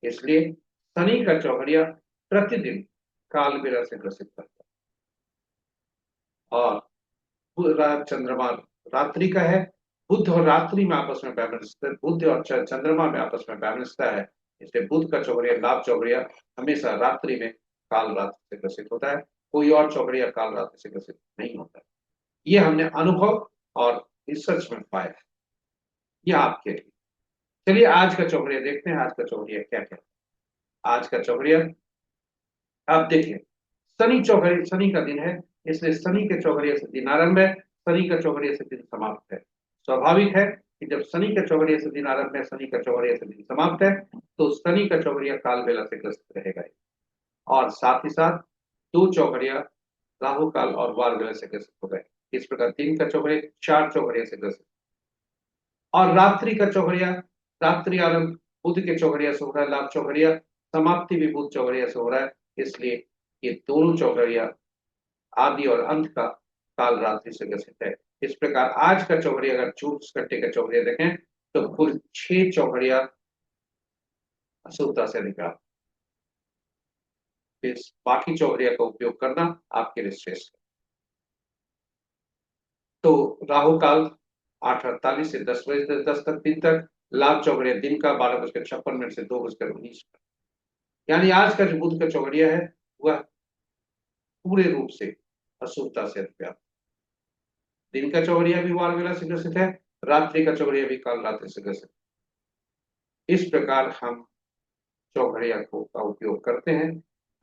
है। इसलिए शनि का चौघड़िया प्रतिदिन काल बेला से ग्रसित करता है और चंद्रमा रात्रि का है। बुध और रात्रि में आपस में बैलेंस, बुध और चंद्रमा में आपस में बैलेंसता है, इसलिए बुध का चौघड़िया, लाभ चौघड़िया हमेशा रात्रि में काल रात्रि से ग्रसित होता है, कोई और चौघड़िया काल रात्रि से ग्रसित नहीं होता है। ये हमने अनुभव और रिसर्च में पाया है। यह आपके लिए। चलिए आज का चौघड़िया देखते हैं। आज का चौघड़िया क्या क्या। आज का चौघड़िया आप देखिए, शनि चौघड़िया, शनि का दिन है, इसलिए शनि के चौघड़िया से दिन आरंभ है, शनि का चौघड़िया से दिन समाप्त है। स्वाभाविक है कि जब शनि का चौघड़िया से दिन आरंभ है, शनि का चौघड़िया से दिन समाप्त है, तो शनि का चौघड़िया काल बेला से ग्रसित रहेगा। और साथ ही साथ 2 चौघड़िया राहु काल और वार बेला से ग्रसित हो गए। इस प्रकार दिन का चौघड़िया 4 चौघड़िया से ग्रसित। और रात्रि का चौघड़िया, रात्रि आरंभ बुध के चौघड़िया से हो रहा है, लाभ चौघड़िया, समाप्ति भी बुध चौघड़िया से हो रहा है, इसलिए ये दोनों चौघड़िया आदि और अंत का काल रात्रि से ग्रसित है। इस प्रकार आज का चौघड़िया, अगर 24 घंटे का चौघड़िया देखें तो कुल 6 चौघड़िया अशुभता से निकाल, इस बाकी चौघड़िया का उपयोग करना आपके लिए श्रेष्ठ है। तो राहु काल 8:48 से 10 बजे 10 तक दिन तक, लाभ चौघड़िया दिन का 12:56 से 2:19, यानी आज का जो बुध का चौघड़िया है वह पूरे रूप से अशुभता से व्याप्त। दिन का चौघड़िया भी वार बेला से ग्रसित है, रात्रि का चौघड़िया भी काल रात्रि से ग्रसित। इस प्रकार हम चौघड़िया को का उपयोग करते हैं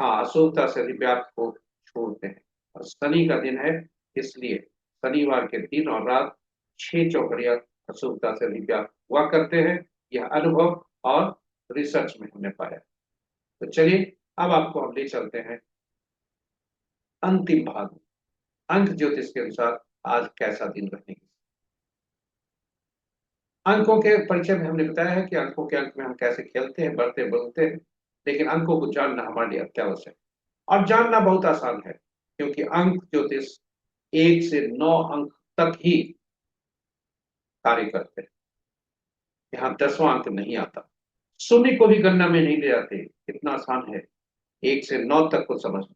हाँ, अशुभता से अधिव्याप्त को छोड़ते हैं। और शनि का दिन है, इसलिए शनिवार के दिन और रात 6 चौकड़िया अशुभता से अधिव्याप्त हुआ करते हैं। यह अनुभव और रिसर्च में हमने पाया। तो चलिए, अब आपको हम ले चलते हैं अंतिम भाग में। अंक ज्योतिष के अनुसार आज कैसा दिन रहने की। अंकों के परिचय में हमने बताया है कि अंकों के अंक में हम कैसे खेलते हैं, बढ़ते बोलते हैं, लेकिन अंकों को जानना हमारे लिए अत्यावश्यक है। और जानना बहुत आसान है, क्योंकि अंक ज्योतिष 1 से 9 अंक तक ही कार्य करते हैं। यहाँ 10वां अंक नहीं आता। शून्य को भी गणना में नहीं ले जाते। कितना आसान है 1 से 9 तक को समझना।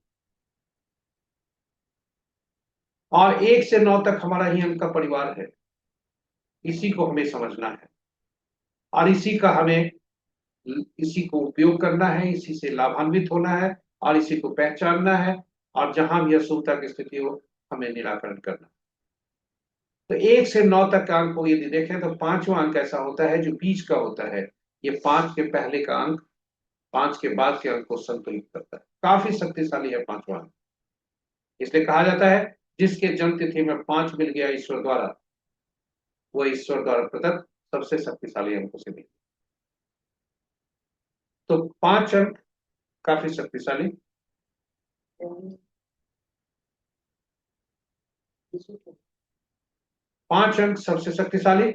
और 1 से 9 तक हमारा ही अंक का परिवार है। इसी को हमें समझना है और इसी को उपयोग करना है, इसी से लाभान्वित होना है और इसी को पहचानना है। और जहां भी अशुभता की स्थिति हो, हमें निराकरण करना। तो 1 से 9 तक का अंक को यदि देखें तो 5वां अंक ऐसा होता है जो बीच का होता है। ये 5 के पहले का अंक 5 के बाद के अंक को संतुलित करता है। काफी शक्तिशाली है 5वां अंक। इसलिए कहा जाता है, जिसके जन्म तिथि में 5 मिल गया ईश्वर द्वारा, वह ईश्वर द्वारा प्रदत्त सबसे शक्तिशाली अंकों से मिले। तो 5 अंक काफी शक्तिशाली। 5 अंक सबसे शक्तिशाली।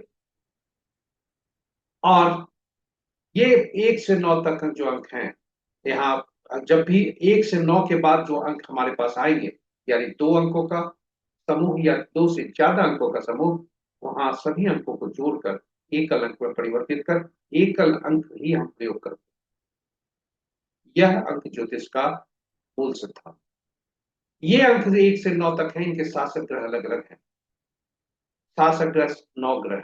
और ये 1 से 9 तक जो अंक हैं, यहाँ जब भी 1 से 9 के बाद जो अंक हमारे पास आएंगे, यानी 2 अंकों का समूह या 2 से ज्यादा अंकों का समूह, वहां सभी अंकों को जोड़कर एकल अंक में परिवर्तित कर एकल अंक ही हम प्रयोग करते हैं। यह अंक ज्योतिष का मूल सिद्धांत। ये अंक 1 से 9 तक है। इनके शासक ग्रह अलग अलग हैं। शासक ग्रह 9 ग्रह।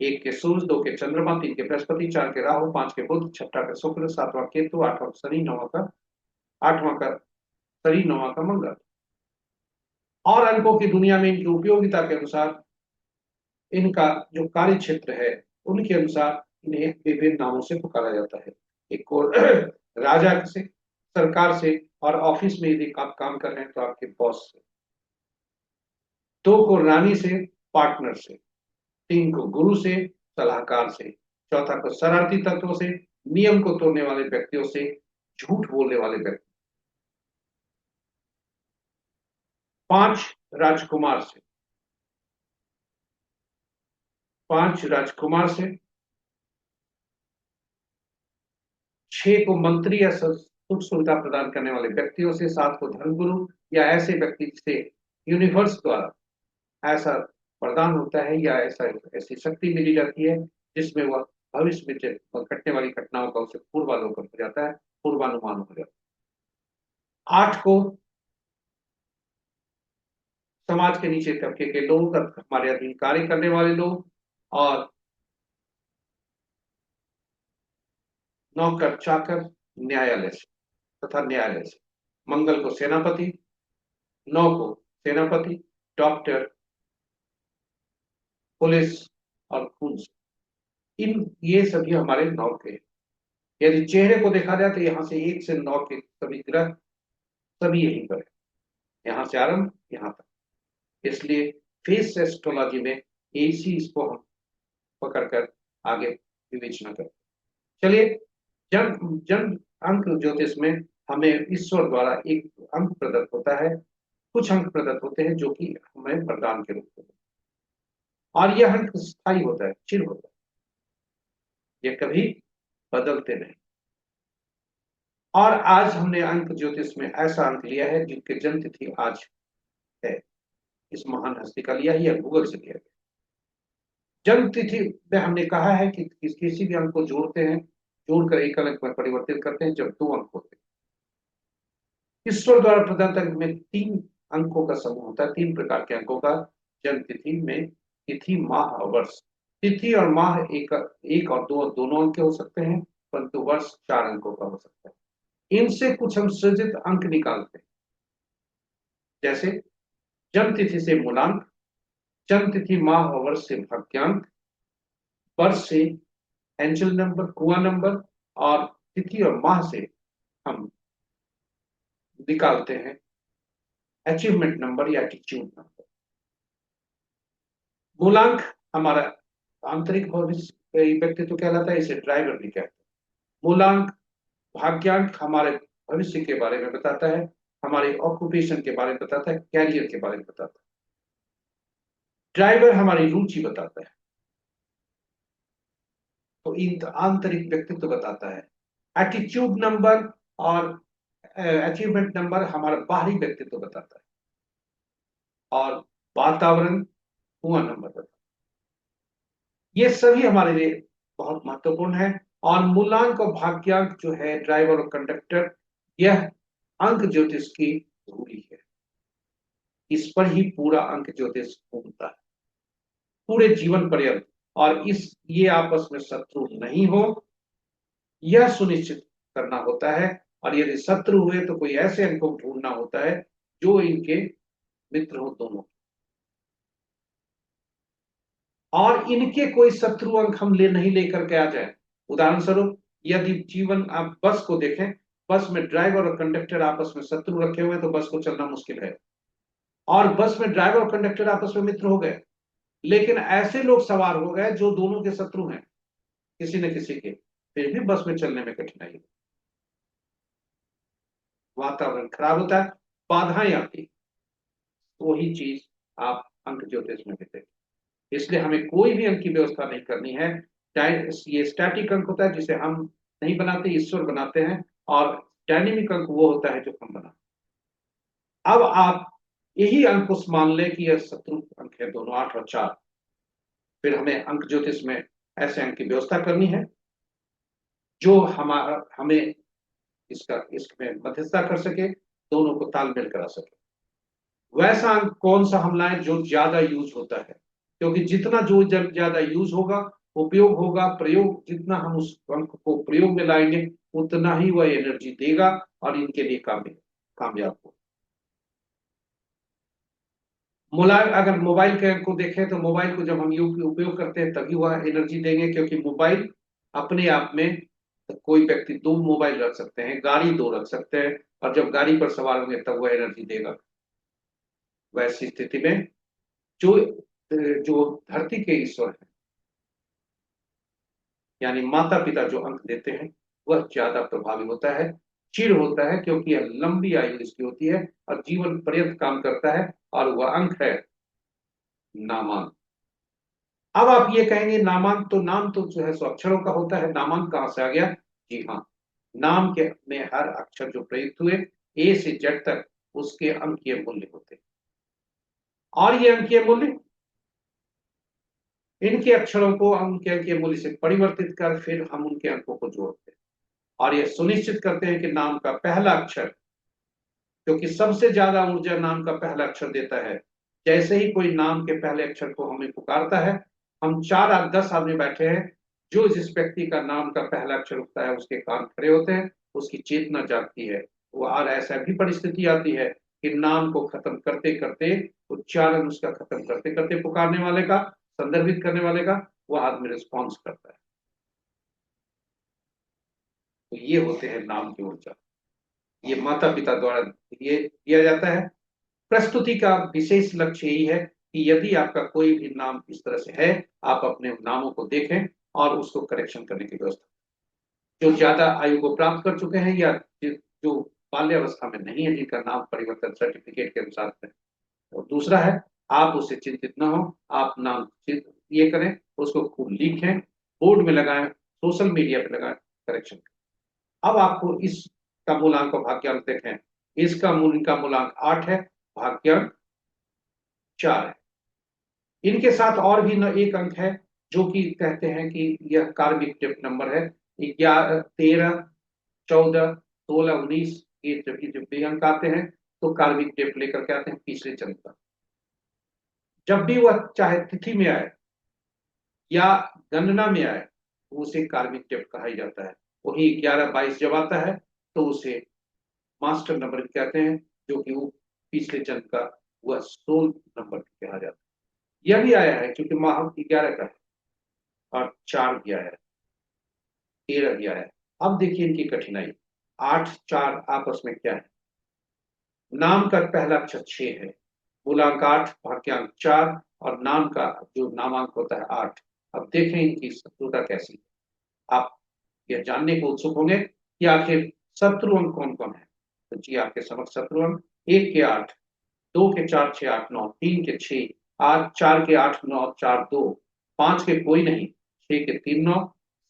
1 के सूर्य, 2 के चंद्रमा, 3 के बृहस्पति, 4 के राहु, 5 के बुध, 6वां का शुक्र, 7वां केतु, 8वां शनि, 8वां का शनि, 9वां का मंगल। और अंकों की दुनिया में इनकी उपयोगिता के अनुसार, इनका जो कार्य क्षेत्र है उनके अनुसार इन्हें विभिन्न नामों से पुकारा जाता है। एक को राजा से, सरकार से, और ऑफिस में यदि आप काम कर रहे हैं तो आपके बॉस से। 2 को रानी से, पार्टनर से। 3 को गुरु से, सलाहकार से। 4था को शरारती तत्वों से, नियम को तोड़ने वाले व्यक्तियों से, झूठ बोलने वाले व्यक्ति। 5 राजकुमार से। 5 राजकुमार से। 6 को मंत्री या सुख सुविधा प्रदान करने वाले व्यक्तियों से। 7 को धर्मगुरु या ऐसे व्यक्ति से यूनिवर्स द्वारा ऐसा वरदान होता है या ऐसी शक्ति मिली जाती है जिसमें वह भविष्य में घटने वाली घटनाओं का उसे पूर्वालोकन हो जाता है, पूर्वानुमान हो जाता है। 8 को समाज के नीचे तबके के लोग, हमारे अधीन कार्य करने वाले लोग। और नौकर चाकर न्यायालय से तथा न्यायालय से। मंगल को सेनापति, 9 को सेनापति, डॉक्टर, पुलिस और खून से। ये सभी हमारे 9 के। यदि चेहरे को देखा जाए तो यहाँ से 1 से 9 के सभी ग्रह सभी यहीं पर है। यहाँ से आरंभ यहाँ तक। इसलिए फेस एस्ट्रोलॉजी में इसी इसको हम पकड़कर आगे विवेचना करते हैं। चलिए, जन्म जन्म अंक ज्योतिष में हमें ईश्वर द्वारा एक अंक प्रदत्त होता है। कुछ अंक प्रदत्त होते हैं जो कि हमें वरदान के रूप में, और यह अंक स्थायी होता है, चिर होता है, ये कभी बदलते नहीं। और आज हमने अंक ज्योतिष में ऐसा अंक लिया है जिनके जन्म तिथि आज है। इस महान हस्ती का लिया ही है, गूगल से लिया गया। जन्म तिथि में हमने कहा है कि किसी भी अंक को जोड़ते हैं, जोड़कर एकल अंक में परिवर्तित करते हैं जब 2 अंक होते हैं। ईश्वर द्वारा प्रदत्त अंक में 3 अंकों का समूह होता है। 3 प्रकार के अंकों का जन्म तिथि में। तिथि, माह और वर्ष। तिथि और माह एक और 2 दोनों अंक के हो सकते हैं, परंतु वर्ष 4 अंकों का हो सकता है। इनसे कुछ हम सृजित अंक निकालते हैं, जैसे जन्म तिथि से मूलांक, जन्म तिथि माह और वर्ष से भाग्यांक, वर्ष से एंजल नंबर, कुआं नंबर, और तिथि और माह से हम निकालते हैं अचीवमेंट नंबर या एटीट्यूड नंबर। मूलांक हमारा आंतरिक भविष्य व्यक्तित्व कहलाता है, इसे ड्राइवर भी कहते हैं। मूलांक भाग्यांक हमारे भविष्य के बारे में बताता है, हमारे ऑक्यूपेशन के बारे में बताता है, कैरियर के बारे में बताता है। ड्राइवर हमारी रुचि बताता है, तो इन आंतरिक व्यक्तित्व बताता है। एटीट्यूड नंबर और अचीवमेंट नंबर हमारा बाहरी व्यक्तित्व बताता है, और वातावरण कुआं नंबर बताता है। ये सभी हमारे लिए बहुत महत्वपूर्ण है। और मूलांक और भाग्यांक जो है ड्राइवर और कंडक्टर, यह अंक ज्योतिष की धूरी है। इस पर ही पूरा अंक ज्योतिष घूमता है पूरे जीवन पर्यंत। और ये आपस में शत्रु नहीं हो, यह सुनिश्चित करना होता है। और यदि शत्रु हुए तो कोई ऐसे अंक को ढूंढना होता है जो इनके मित्र हो दोनों। और इनके कोई शत्रु अंक हम नहीं लेकर के आ जाए। उदाहरण स्वरूप यदि जीवन आप बस को देखें, बस में ड्राइवर और कंडक्टर आपस में शत्रु रखे हुए हैं तो बस को चलना मुश्किल है। और बस में ड्राइवर और कंडक्टर आपस में मित्र हो गए, लेकिन ऐसे लोग सवार हो गए जो दोनों के शत्रु हैं किसी न किसी के, फिर भी बस में चलने में कठिनाई है। वातावरण खराब होता है, बाधाएं आती, वही चीज आप अंक ज्योतिष में देते। इसलिए हमें कोई भी अंक की व्यवस्था नहीं करनी है। ये स्टैटिक अंक होता है जिसे हम नहीं बनाते, ईश्वर बनाते हैं। और डायनेमिक अंक वो होता है जो हम बनाते। अब आप यही अंक को मान लें कि यह शत्रु अंक है दोनों, 8 और 4। फिर हमें अंक ज्योतिष में ऐसे अंक की व्यवस्था करनी है जो हमारा हमें इसमें मध्यस्थता कर सके, दोनों को तालमेल करा सके। वैसा अंक कौन सा हम लाएं जो ज्यादा यूज होता है, क्योंकि जितना जो ज्यादा यूज होगा, उपयोग होगा, प्रयोग जितना हम उस अंक को प्रयोग में लाएंगे उतना ही वह एनर्जी देगा और इनके लिए कामयाब हो। अगर मोबाइल के अंक को देखें तो मोबाइल को जब हम उपयोग करते हैं तभी वह एनर्जी देंगे, क्योंकि मोबाइल अपने आप में, कोई व्यक्ति 2 मोबाइल रख सकते हैं, गाड़ी 2 रख सकते हैं, और जब गाड़ी पर सवार होंगे तब वह एनर्जी देगा। वैसी स्थिति में जो जो धरती के ईश्वर है, यानी माता पिता जो अंक देते हैं, वह ज्यादा प्रभावी होता है, चिर होता है, क्योंकि यह लंबी आयु इसकी होती है और जीवन पर्यंत काम करता है। और वह अंक है नामांक। अब आप ये कहेंगे नामांक, तो नाम तो जो है सो अक्षरों का होता है, नामांक कहां से आ गया? जी हाँ, नाम के में हर अक्षर जो प्रयुक्त हुए ए से जेड तक, उसके अंकीय मूल्य होते हैं। और ये अंकीय मूल्य, इनके अक्षरों को उनके अंकीय मूल्य से परिवर्तित कर फिर हम उनके अंकों को जोड़ते हैं और यह सुनिश्चित करते हैं कि नाम का पहला अक्षर, क्योंकि सबसे ज्यादा ऊर्जा नाम का पहला अक्षर देता है। जैसे ही कोई नाम के पहले अक्षर को हमें पुकारता है, हम 4-10 आदमी बैठे हैं, जो जिस व्यक्ति का नाम का पहला अक्षर उठता है उसके कान खड़े होते हैं, उसकी चेतना जागती है। वो और ऐसा भी परिस्थिति आती है कि नाम को खत्म करते करते, उच्चारण उसका खत्म करते करते पुकारने वाले का, संदर्भित करने वाले का, वह आदमी रिस्पॉन्स करता है। तो ये होते हैं नाम की ऊर्जा, ये माता पिता द्वारा ये दिया जाता है। प्रस्तुति का विशेष लक्ष्य यही है कि यदि आपका कोई भी नाम इस तरह से है, आप अपने नामों को देखें और उसको करेक्शन करने की व्यवस्था। जो ज्यादा आयु को प्राप्त कर चुके हैं या जो बाल्यावस्था में नहीं है, जिनका नाम परिवर्तन सर्टिफिकेट के अनुसार है। और दूसरा है, आप उससे चिंतित न हो, आप नाम ये करें, उसको खूब लिखें, बोर्ड में लगाएं, सोशल मीडिया पे लगाएं, करेक्शन। अब आपको इसका मूलांक और भाग्यांक देखें। इनका मूलांक 8 है, भाग्यांक 4 है। इनके साथ और भी एक अंक है जो कि कहते हैं कि यह कार्मिक टिप नंबर है। 11, 13, 14, 16, 19, ये जब भी अंक आते हैं तो कार्मिक टिप लेकर के आते हैं तीसरे चंद्र का। जब भी वह चाहे तिथि में आए या गणना में आए, तो उसे कार्मिक टिप कहा ही जाता है। वही 11-22 जब आता है तो उसे मास्टर नंबर कहते हैं, जो कि वो पिछले चंद्र का वह 16 नंबर कहा जाता है। यह भी आया है क्योंकि माह 11 का है और 4 भी आया है, 13 भी आया है। अब देखिए इनकी कठिनाई, 8-4 आपस में क्या है? नाम का पहला अक्षर 6 है, मूलांक 8, भाग्यांक 4 और नाम का जो नामांक होता है 8। अब देखें इनकी शत्रुता कैसी है। आप यह जानने को उत्सुक होंगे कि आखिर शत्रु अंक कौन कौन है। तो जी आपके समक्ष शत्रु अंक 1 के 8, 2 के 4 6 8 9, 3 के 6 8, 4 के 8 9 4 2, 5 के कोई नहीं, 6 के 3 9,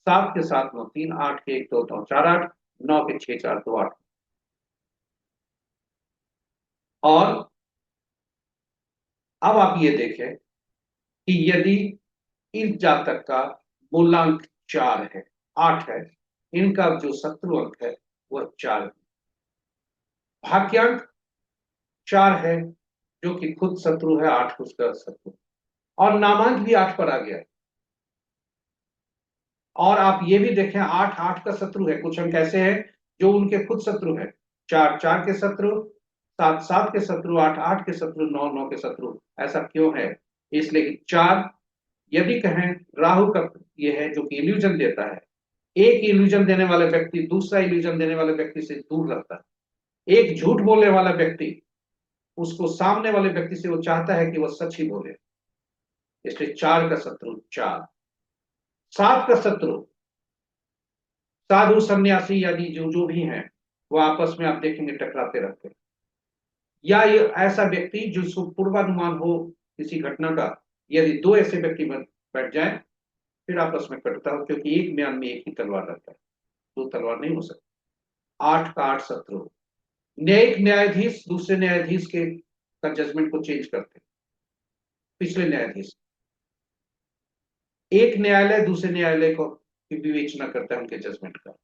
7 के 7 9 3, 8 के 1 2 9 4 8, 9 के 6 4 2 8। और अब आप ये देखें कि यदि इस जातक का मूलांक 4 है, 8 है, इनका जो शत्रु अंक है वह 4 है, भाग्यांक 4 है जो कि खुद शत्रु है, 8 उसका शत्रु, और नामांक भी 8 पर आ गया। और आप ये भी देखें 8 8 का शत्रु है, कुछ अंक ऐसे हैं जो उनके खुद शत्रु है, 4 4 के शत्रु, 7 7 के शत्रु, 8 8 के शत्रु, 9 9 के शत्रु। ऐसा क्यों है? इसलिए कि 4 यदि कहें राहु का ये है जो कि इल्यूजन देता है। एक इल्यूजन देने वाले व्यक्ति दूसरा इल्यूजन देने वाले व्यक्ति से दूर रहता है। एक झूठ बोलने वाला व्यक्ति उसको सामने वाले व्यक्ति से वो चाहता है कि वह सच ही बोले। इसलिए 4 का शत्रु 4। 7 का शत्रु साधु सन्यासी आदि जो जो भी हैं वो आपस में आप देखेंगे टकराते रहते हैं। या ये ऐसा व्यक्ति जो पूर्वानुमान हो किसी घटना का, यदि दो ऐसे व्यक्ति बैठ जाएं फिर आपस में कटता हो, क्योंकि एक म्यान में एक ही तलवार रहता है, दो तलवार नहीं हो सकती। 8 का 8 शत्रु। न्यायिक न्यायाधीश दूसरे न्यायाधीश के का जजमेंट को चेंज करते हैं। पिछले न्यायाधीश, एक न्यायालय दूसरे न्यायालय को की विवेचना करता है उनके जजमेंट का।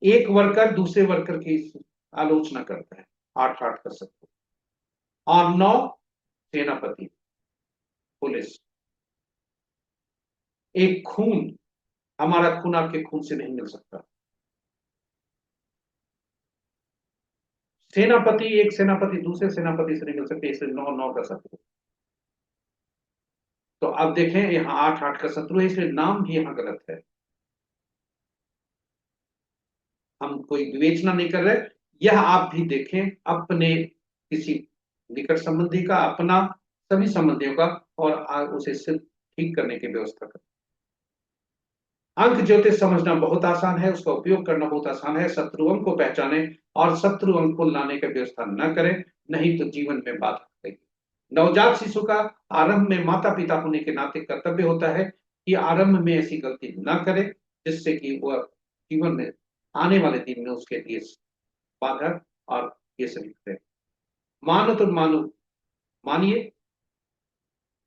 एक वर्कर दूसरे वर्कर की आलोचना करता है। 8 8 का शत्रु। और 9 सेनापति पुलिस। एक खून, हमारा खून आपके खून से नहीं मिल सकता। सेनापति एक सेनापति दूसरे सेनापति से नहीं मिल सकते, इसलिए 9 9 का शत्रु। तो अब देखें यहां 8 8 का शत्रु है, इसलिए नाम भी यहां गलत है। हम कोई विवेचना नहीं कर रहे, यह आप भी देखें अपने किसी निकट संबंधी का, अपना, सभी संबंधियों का, और उसे सिर्फ ठीक करने की व्यवस्था करें। अंक ज्योतिष समझना बहुत आसान है, उसका उपयोग करना बहुत आसान है। शत्रु अंक को पहचाने और शत्रु अंक को लाने की व्यवस्था न करें, नहीं तो जीवन में बाधा आएगी। नवजात शिशु का आरंभ में माता पिता होने के नाते कर्तव्य होता है कि आरंभ में ऐसी गलती न करे जिससे कि वह जीवन में आने वाले दिन में उसके लिए बाधक और ये सभी करें। मानो तो मानो, मानिए,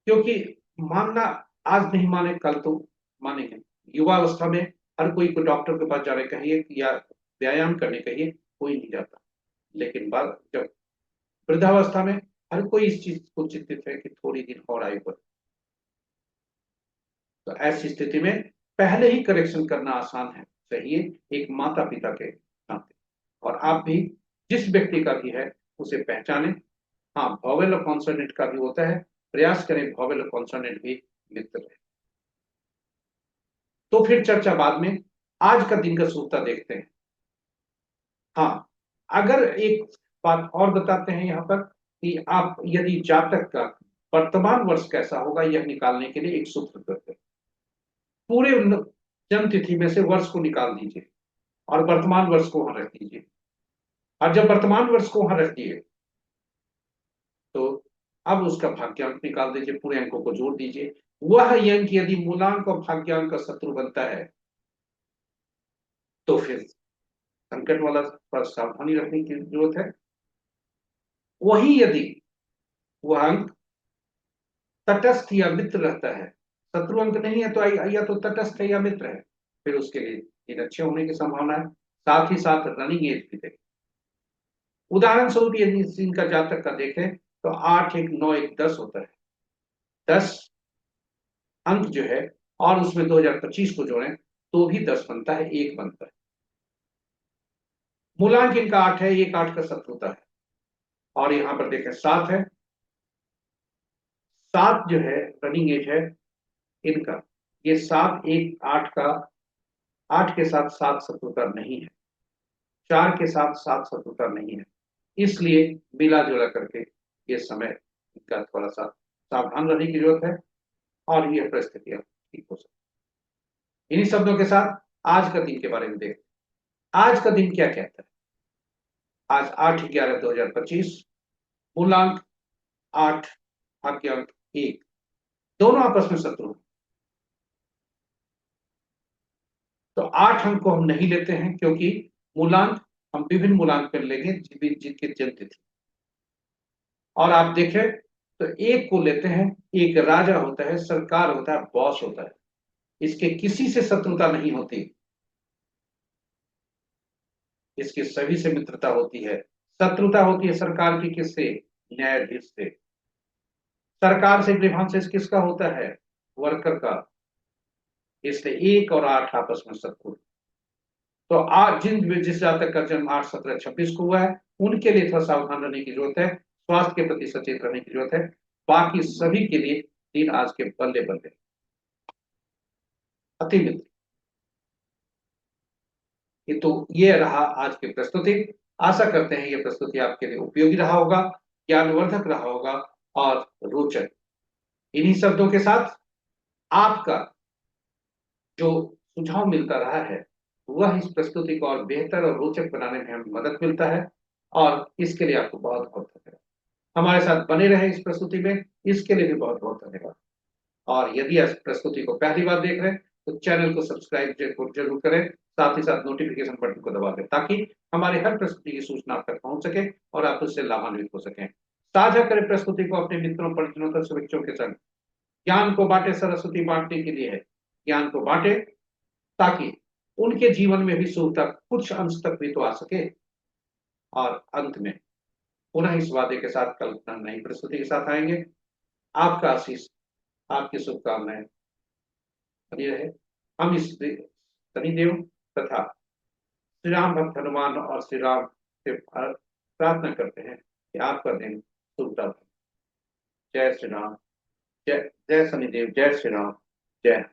क्योंकि मानना आज नहीं माने कल तो मानेंगे। युवा अवस्था में हर कोई को डॉक्टर के पास जाने कहिए या व्यायाम करने कहिए, कोई नहीं जाता। लेकिन बाद जब वृद्धावस्था में हर कोई इस चीज को चिंतित है कि थोड़ी दिन और आयु बढ़े। तो ऐसी स्थिति में पहले ही करेक्शन करना आसान है, चाहिए एक माता पिता के नाते। और आप भी जिस व्यक्ति का भी है उसे पहचाने। हाँ, वॉवेल और कॉन्सोनेंट का भी होता है, प्रयास करें वॉवेल और कॉन्सोनेंट भी मित्र रहे। तो फिर चर्चा बाद में, आज का दिन का सूत्रता देखते हैं। हाँ, अगर एक बात और बताते हैं यहाँ पर कि आप यदि जातक का वर्तमान वर्ष कैसा होगा यह निकालने के लिए एक सूत्र करते हैं। पूरे जन्म तिथि में से वर्ष को निकाल दीजिए और वर्तमान वर्ष को वहां रख दीजिए। और जब वर्तमान वर्ष को वहां रख दिए तो अब उसका भाग्यांक निकाल दीजिए, पूरे अंकों को जोड़ दीजिए। वह अंक यदि मूलांक और भाग्यांक का शत्रु बनता है तो फिर संकट वाला पर सावधानी रखने की जरूरत है। वही यदि वह अंक तटस्थ या मित्र रहता है, शत्रु अंक नहीं है तो या तो तटस्थ है या मित्र है, फिर उसके लिए दिन अच्छे होने की संभावना है। साथ ही साथ रनिंग एज भी देखें। उदाहरण स्वरूप यदि इनका जातक का देखें तो 8 1 9 1 10 होता है। 10 अंक जो है और उसमें 2025 को जोड़ें तो भी 10 बनता है, 1 बनता है। मूलांक इनका 8 है, 1 8 का शत्रुता है। और यहां पर देखें 7 है, 7 जो है रनिंग एज है इनका। ये 7 1 8 का, 8 के साथ 7 शत्रुता नहीं है, 4 के साथ 7 शत्रुता नहीं है। इसलिए मिला जुला करके ये समय इनका थोड़ा सा सावधान रहने की जरूरत है और ये परिस्थितियां ठीक हो सकती। इन्हीं शब्दों के साथ आज का दिन के बारे में देखते हैं। आज का दिन क्या कहता है? आज 8/11/2025, मूलांक 8, भाग्यांक 1, दोनों आपस में शत्रु हैं। तो 8 अंक को हम नहीं लेते हैं क्योंकि मूलांक हम विभिन्न मूलांक पर लेंगे जिनकी जन्मतिथि। और आप देखें तो एक को लेते हैं, एक राजा होता है, सरकार होता है, बॉस होता है, इसके किसी से शत्रुता नहीं होती, इसकी सभी से मित्रता होती है। शत्रुता होती है सरकार की किससे? न्यायाधीश से। सरकार से ग्रीवांसेस किसका होता है? वर्कर का। इसलिए 1 और 8 आपस में शत्रु। तो आज जिस जातक का जन्म 8/17/26 को हुआ है उनके लिए थोड़ा सावधान रहने की जरूरत है, स्वास्थ्य के प्रति सचेत रहने की जरूरत है। बाकी सभी के लिए दिन आज के बल्ले बल्ले। अति मित्र, ये तो ये रहा आज की प्रस्तुति। आशा करते हैं ये प्रस्तुति आपके लिए उपयोगी रहा होगा, ज्ञानवर्धक रहा होगा और रोचक। इन्हीं शब्दों के साथ आपका जो सुझाव मिलता रहा है वह इस प्रस्तुति को और बेहतर और रोचक बनाने में हमें मदद मिलता है और इसके लिए आपको बहुत बहुत धन्यवाद। हमारे साथ बने रहे इस प्रस्तुति में, इसके लिए भी बहुत बहुत धन्यवाद। और यदि इस प्रस्तुति को पहली बार देख रहे हैं तो चैनल को सब्सक्राइब जरूर करें, साथ ही साथ नोटिफिकेशन बटन को दबा दें ताकि हमारे हर प्रस्तुति की सूचना आप तक पहुंच सके और आप उससे लाभान्वित हो सकें। साझा करें प्रस्तुति को अपने मित्रों, परिजनों तथा बच्चों के संग। ज्ञान को बांटे, सरस्वती बांटने के लिए है। ज्ञान को बांटे ताकि उनके जीवन में भी सुख तक कुछ अंश तक भी तो आ सके। और अंत में पुनः इस वादे के साथ कल नई प्रस्तुति के साथ आएंगे। आपका आशीष, आपकी शुभकामनाएं बनी रहे। हम इस शनिदेव तथा श्री राम भक्त हनुमान और श्री राम से प्रार्थना करते हैं कि आपका दिन शुभता। जय श्री राम, जय जय शनिदेव, जय श्री राम, जय।